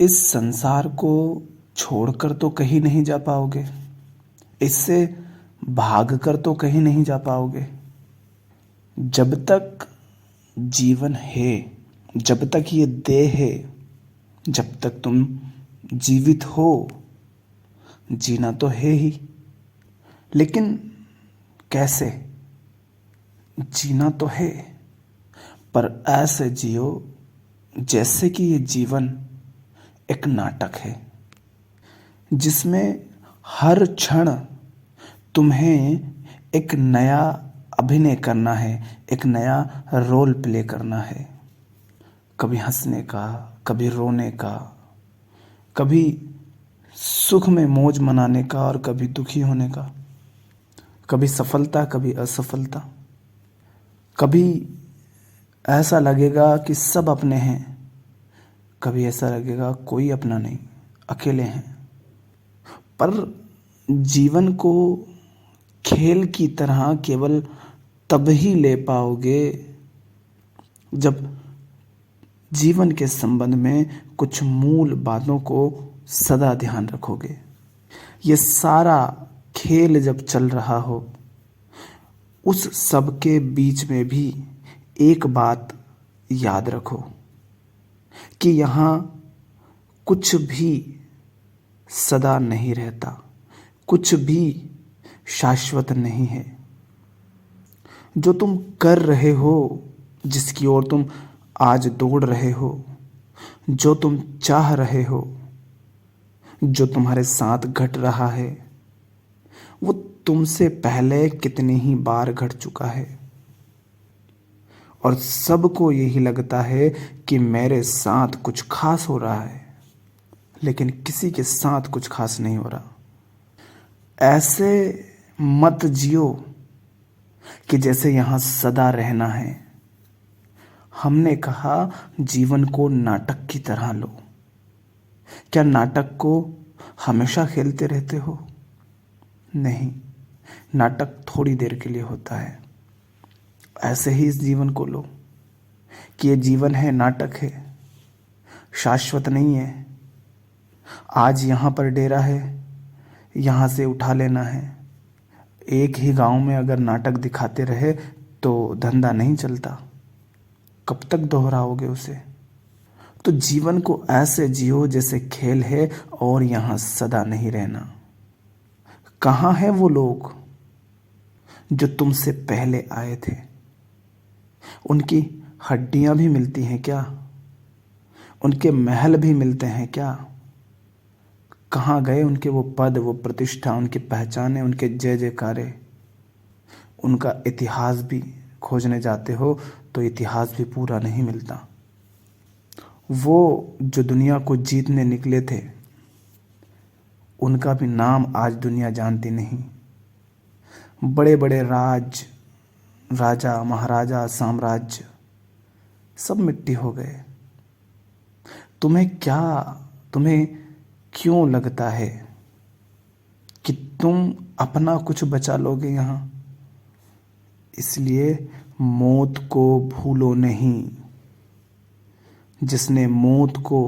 इस संसार को छोड़कर तो कहीं नहीं जा पाओगे, इससे भागकर तो कहीं नहीं जा पाओगे। जब तक जीवन है, जब तक ये देह है, जब तक तुम जीवित हो, जीना तो है ही। लेकिन कैसे? जीना तो है, पर ऐसे जियो जैसे कि ये जीवन एक नाटक है, जिसमें हर क्षण तुम्हें एक नया अभिनय करना है, एक नया रोल प्ले करना है। कभी हंसने का, कभी रोने का, कभी सुख में मौज मनाने का और कभी दुखी होने का, कभी सफलता कभी असफलता। कभी ऐसा लगेगा कि सब अपने हैं, कभी ऐसा लगेगा कोई अपना नहीं, अकेले हैं। पर जीवन को खेल की तरह केवल तब ही ले पाओगे जब जीवन के संबंध में कुछ मूल बातों को सदा ध्यान रखोगे। ये सारा खेल जब चल रहा हो, उस सब के बीच में भी एक बात याद रखो कि यहाँ कुछ भी सदा नहीं रहता, कुछ भी शाश्वत नहीं है। जो तुम कर रहे हो, जिसकी ओर तुम आज दौड़ रहे हो, जो तुम चाह रहे हो, जो तुम्हारे साथ घट रहा है, वो तुमसे पहले कितनी ही बार घट चुका है। और सबको यही लगता है कि मेरे साथ कुछ खास हो रहा है, लेकिन किसी के साथ कुछ खास नहीं हो रहा। ऐसे मत जियो कि जैसे यहां सदा रहना है। हमने कहा जीवन को नाटक की तरह लो। क्या नाटक को हमेशा खेलते रहते हो? नहीं, नाटक थोड़ी देर के लिए होता है। ऐसे ही इस जीवन को लो कि ये जीवन है, नाटक है, शाश्वत नहीं है। आज यहाँ पर डेरा है, यहाँ से उठा लेना है। एक ही गांव में अगर नाटक दिखाते रहे तो धंधा नहीं चलता, कब तक दोहराओगे उसे? तो जीवन को ऐसे जियो जैसे खेल है और यहाँ सदा नहीं रहना। कहाँ हैं वो लोग जो तुमसे पहले आए थे? उनकी हड्डियां भी मिलती हैं क्या? उनके महल भी मिलते हैं क्या? कहाँ गए उनके वो पद, वो प्रतिष्ठा, उनकी पहचाने, उनके जय जयकारे? उनका इतिहास भी खोजने जाते हो तो इतिहास भी पूरा नहीं मिलता। वो जो दुनिया को जीतने निकले थे, उनका भी नाम आज दुनिया जानती नहीं। बड़े बड़े राजा महाराजा, साम्राज्य सब मिट्टी हो गए। तुम्हें क्यों लगता है कि तुम अपना कुछ बचा लोगे यहाँ? इसलिए मौत को भूलो नहीं। जिसने मौत को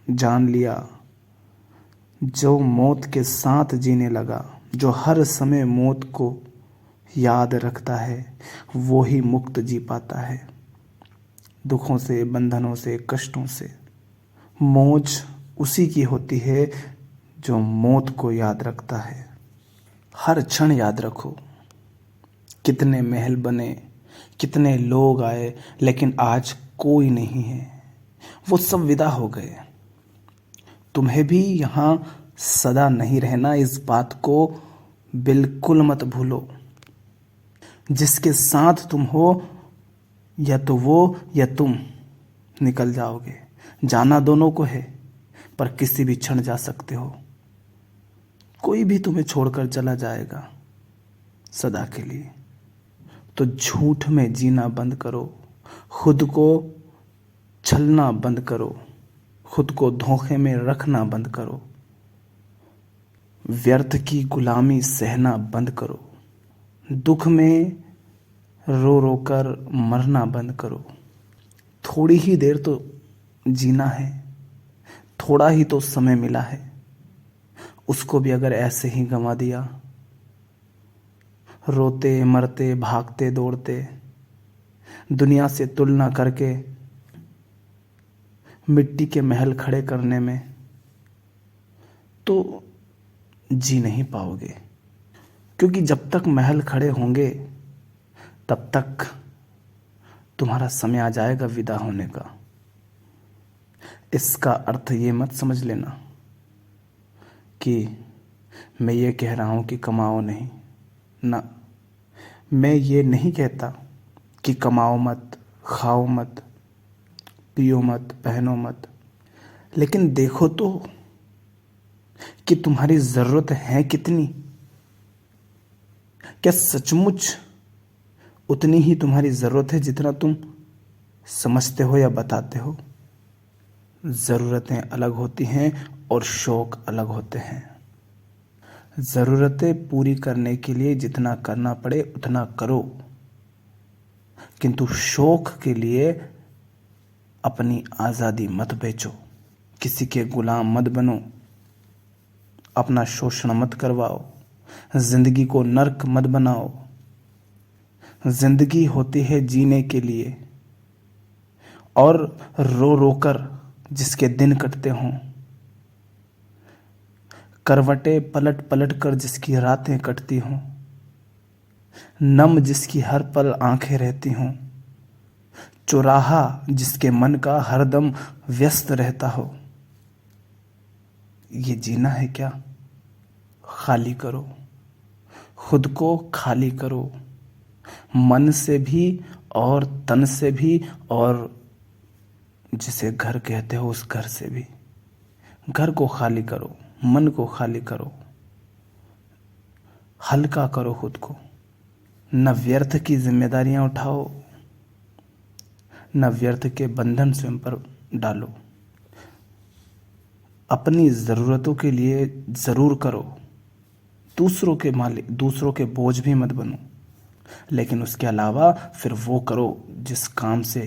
जान लिया, जो मौत के साथ जीने लगा, जो हर समय मौत को याद रखता है, वो ही मुक्त जी पाता है दुखों से, बंधनों से, कष्टों से। मौज उसी की होती है जो मौत को याद रखता है। हर क्षण याद रखो, कितने महल बने, कितने लोग आए, लेकिन आज कोई नहीं है। वो सब विदा हो गए। तुम्हें भी यहाँ सदा नहीं रहना, इस बात को बिल्कुल मत भूलो। जिसके साथ तुम हो, या तो वो या तुम निकल जाओगे। जाना दोनों को है, पर किसी भी क्षण जा सकते हो। कोई भी तुम्हें छोड़कर चला जाएगा सदा के लिए। तो झूठ में जीना बंद करो, खुद को छलना बंद करो, खुद को धोखे में रखना बंद करो, व्यर्थ की गुलामी सहना बंद करो, दुख में रो रो कर मरना बंद करो। थोड़ी ही देर तो जीना है, थोड़ा ही तो समय मिला है, उसको भी अगर ऐसे ही गंवा दिया, रोते मरते भागते दौड़ते दुनिया से तुलना करके मिट्टी के महल खड़े करने में, तो जी नहीं पाओगे। क्योंकि जब तक महल खड़े होंगे तब तक तुम्हारा समय आ जाएगा विदा होने का। इसका अर्थ ये मत समझ लेना कि मैं ये कह रहा हूँ कि कमाओ नहीं ना, मैं ये नहीं कहता कि कमाओ मत, खाओ मत, पियो मत, पहनो मत, लेकिन देखो तो कि तुम्हारी ज़रूरत है कितनी। क्या सचमुच उतनी ही तुम्हारी ज़रूरत है जितना तुम समझते हो या बताते हो? ज़रूरतें अलग होती हैं और शौक़ अलग होते हैं। ज़रूरतें पूरी करने के लिए जितना करना पड़े उतना करो, किंतु शौक़ के लिए अपनी आज़ादी मत बेचो, किसी के गुलाम मत बनो, अपना शोषण मत करवाओ, जिंदगी को नर्क मत बनाओ। जिंदगी होती है जीने के लिए, और रो रो कर जिसके दिन कटते हों, करवटें पलट पलट कर जिसकी रातें कटती हों, नम जिसकी हर पल आंखें रहती हों, चौराहा जिसके मन का हरदम व्यस्त रहता हो, ये जीना है क्या? खाली करो, खुद को खाली करो, मन से भी और तन से भी, और जिसे घर कहते हो उस घर से भी। घर को खाली करो, मन को खाली करो, हल्का करो खुद को। न व्यर्थ की जिम्मेदारियां उठाओ, न व्यर्थ के बंधन स्वयं पर डालो। अपनी ज़रूरतों के लिए ज़रूर करो, दूसरों के मालिक, दूसरों के बोझ भी मत बनो, लेकिन उसके अलावा फिर वो करो जिस काम से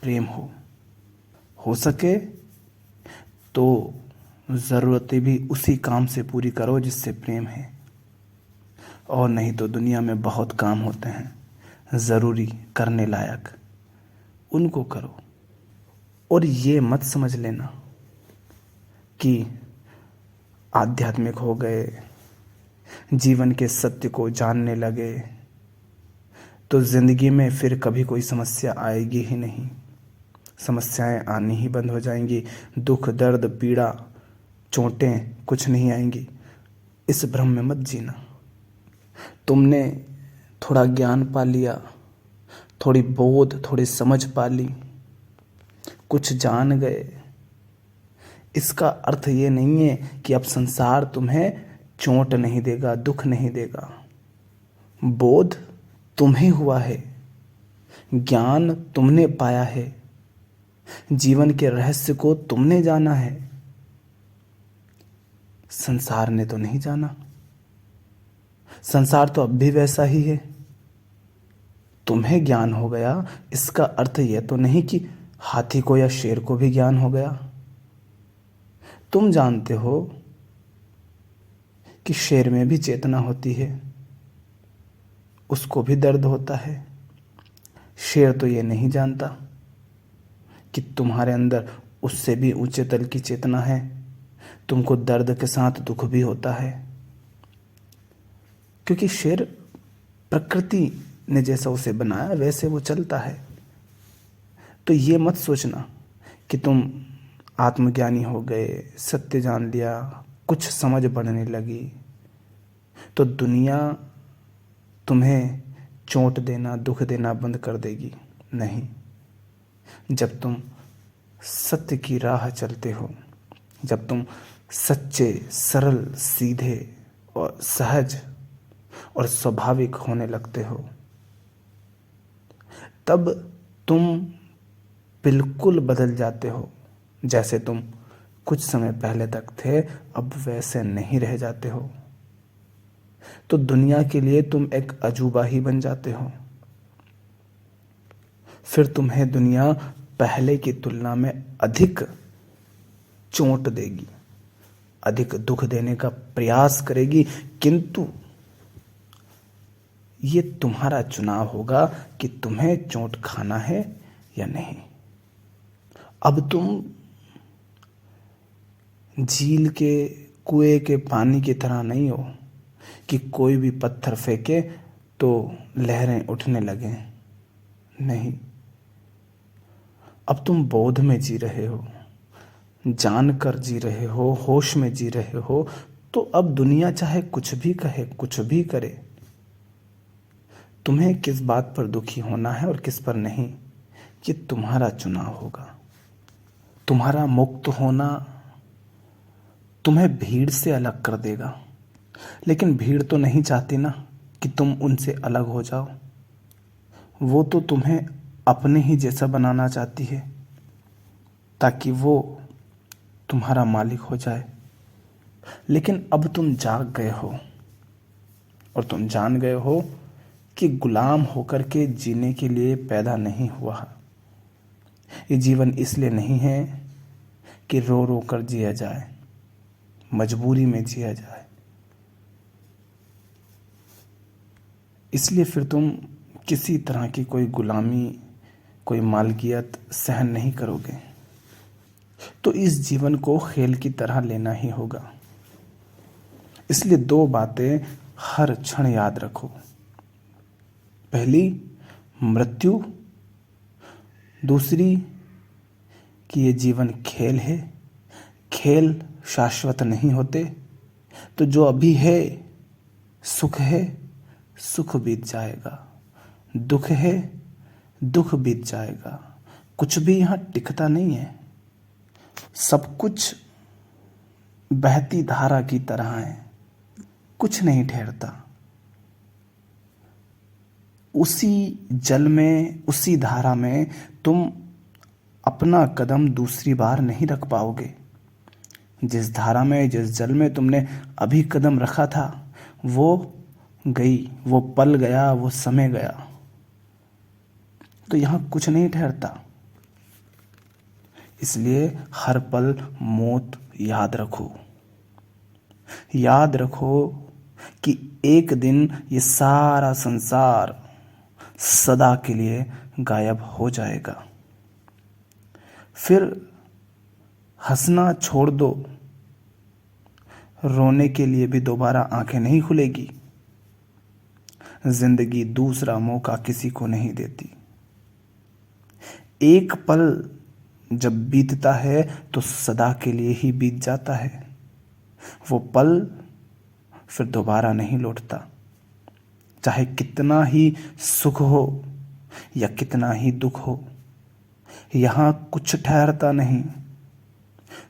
प्रेम हो सके तो ज़रूरतें भी उसी काम से पूरी करो जिससे प्रेम है। और नहीं तो दुनिया में बहुत काम होते हैं ज़रूरी करने लायक, उनको करो। और ये मत समझ लेना कि आध्यात्मिक हो गए, जीवन के सत्य को जानने लगे तो ज़िंदगी में फिर कभी कोई समस्या आएगी ही नहीं। समस्याएं आनी ही बंद हो जाएंगी, दुख दर्द पीड़ा चोटें कुछ नहीं आएंगी। इस भ्रम में मत जीना। तुमने थोड़ा ज्ञान पा लिया, थोड़ी बोध, थोड़ी समझ पा ली, कुछ जान गए, इसका अर्थ ये नहीं है कि अब संसार तुम्हें चोट नहीं देगा, दुख नहीं देगा। बोध तुम्हें हुआ है, ज्ञान तुमने पाया है, जीवन के रहस्य को तुमने जाना है, संसार ने तो नहीं जाना। संसार तो अब भी वैसा ही है। तुम्हें ज्ञान हो गया, इसका अर्थ यह तो नहीं कि हाथी को या शेर को भी ज्ञान हो गया। तुम जानते हो कि शेर में भी चेतना होती है, उसको भी दर्द होता है। शेर तो ये नहीं जानता कि तुम्हारे अंदर उससे भी ऊंचे तल की चेतना है, तुमको दर्द के साथ दुख भी होता है। क्योंकि शेर प्रकृति ने जैसा उसे बनाया वैसे वो चलता है। तो ये मत सोचना कि तुम आत्मज्ञानी हो गए, सत्य जान लिया, कुछ समझ बढ़ने लगी तो दुनिया तुम्हें चोट देना, दुख देना बंद कर देगी। नहीं, जब तुम सत्य की राह चलते हो, जब तुम सच्चे, सरल, सीधे और सहज और स्वाभाविक होने लगते हो, तब तुम बिल्कुल बदल जाते हो। जैसे तुम कुछ समय पहले तक थे, अब वैसे नहीं रह जाते हो। तो दुनिया के लिए तुम एक अजूबा ही बन जाते हो। फिर तुम्हें दुनिया पहले की तुलना में अधिक चोट देगी, अधिक दुख देने का प्रयास करेगी, किंतु ये तुम्हारा चुनाव होगा कि तुम्हें चोट खाना है या नहीं। अब तुम झील के कुएं के पानी की तरह नहीं हो कि कोई भी पत्थर फेंके तो लहरें उठने लगे। नहीं, अब तुम बोध में जी रहे हो, जानकर जी रहे हो, होश में जी रहे हो। तो अब दुनिया चाहे कुछ भी कहे, कुछ भी करे, तुम्हें किस बात पर दुखी होना है और किस पर नहीं, ये तुम्हारा चुनाव होगा। तुम्हारा मुक्त होना तुम्हें भीड़ से अलग कर देगा, लेकिन भीड़ तो नहीं चाहती ना कि तुम उनसे अलग हो जाओ। वो तो तुम्हें अपने ही जैसा बनाना चाहती है, ताकि वो तुम्हारा मालिक हो जाए। लेकिन अब तुम जाग गए हो और तुम जान गए हो कि गुलाम होकर के जीने के लिए पैदा नहीं हुआ। ये जीवन इसलिए नहीं है कि रो रो कर जिया जाए, मजबूरी में जिया जाए। इसलिए फिर तुम किसी तरह की कोई गुलामी, कोई मालकियत सहन नहीं करोगे। तो इस जीवन को खेल की तरह लेना ही होगा। इसलिए दो बातें हर क्षण याद रखो। पहली, मृत्यु। दूसरी कि ये जीवन खेल है, खेल शाश्वत नहीं होते। तो जो अभी है सुख है, सुख बीत जाएगा। दुख है, दुख बीत जाएगा। कुछ भी यहां टिकता नहीं है। सब कुछ बहती धारा की तरह है, कुछ नहीं ठहरता। उसी जल में, उसी धारा में तुम अपना कदम दूसरी बार नहीं रख पाओगे। जिस धारा में, जिस जल में तुमने अभी कदम रखा था, वो गई, वो पल गया, वो समय गया। तो यहां कुछ नहीं ठहरता। इसलिए हर पल मौत याद रखो। याद रखो कि एक दिन ये सारा संसार सदा के लिए गायब हो जाएगा। फिर हंसना छोड़ दो, रोने के लिए भी दोबारा आंखें नहीं खुलेगी। जिंदगी दूसरा मौका किसी को नहीं देती। एक पल जब बीतता है तो सदा के लिए ही बीत जाता है। वो पल फिर दोबारा नहीं लौटता। चाहे कितना ही सुख हो या कितना ही दुख हो, यहां कुछ ठहरता नहीं।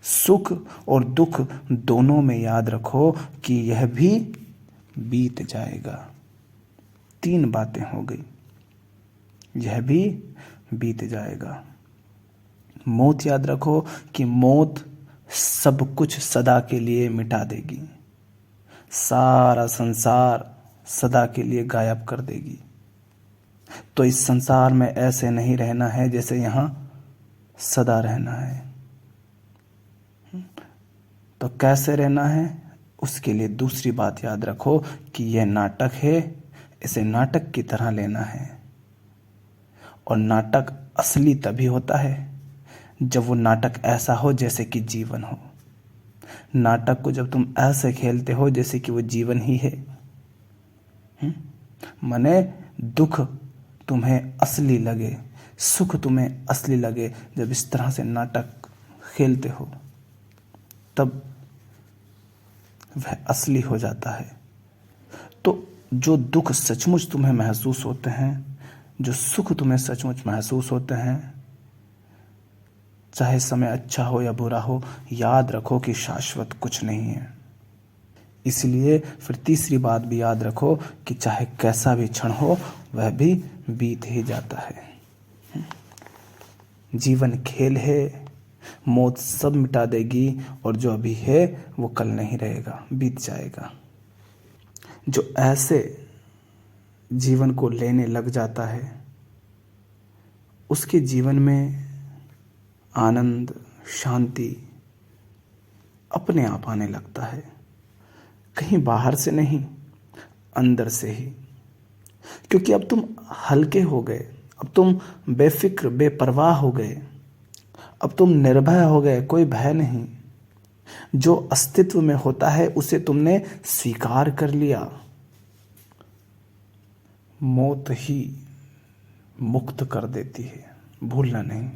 सुख और दुख दोनों में याद रखो कि यह भी बीत जाएगा। 3 बातें हो गई। यह भी बीत जाएगा। मौत याद रखो कि मौत सब कुछ सदा के लिए मिटा देगी। सारा संसार सदा के लिए गायब कर देगी। तो इस संसार में ऐसे नहीं रहना है जैसे यहां सदा रहना है। तो कैसे रहना है, उसके लिए दूसरी बात याद रखो कि यह नाटक है, इसे नाटक की तरह लेना है। और नाटक असली तभी होता है जब वो नाटक ऐसा हो जैसे कि जीवन हो। नाटक को जब तुम ऐसे खेलते हो जैसे कि वो जीवन ही है, माने दुख तुम्हें असली लगे, सुख तुम्हें असली लगे। जब इस तरह से नाटक खेलते हो तब वह असली हो जाता है। तो जो दुख सचमुच तुम्हें महसूस होते हैं, जो सुख तुम्हें सचमुच महसूस होते हैं, चाहे समय अच्छा हो या बुरा हो, याद रखो कि शाश्वत कुछ नहीं है। इसलिए फिर तीसरी बात भी याद रखो कि चाहे कैसा भी क्षण हो, वह भी बीत ही जाता है। जीवन खेल है, मौत सब मिटा देगी और जो अभी है वो कल नहीं रहेगा, बीत जाएगा। जो ऐसे जीवन को लेने लग जाता है, उसके जीवन में आनंद, शांति अपने आप आने लगता है, कहीं बाहर से नहीं, अंदर से ही। क्योंकि अब तुम हल्के हो गए, अब तुम बेफिक्र बेपरवाह हो गए, अब तुम निर्भय हो गए, कोई भय नहीं। जो अस्तित्व में होता है उसे तुमने स्वीकार कर लिया। मौत ही मुक्त कर देती है, भूलना नहीं।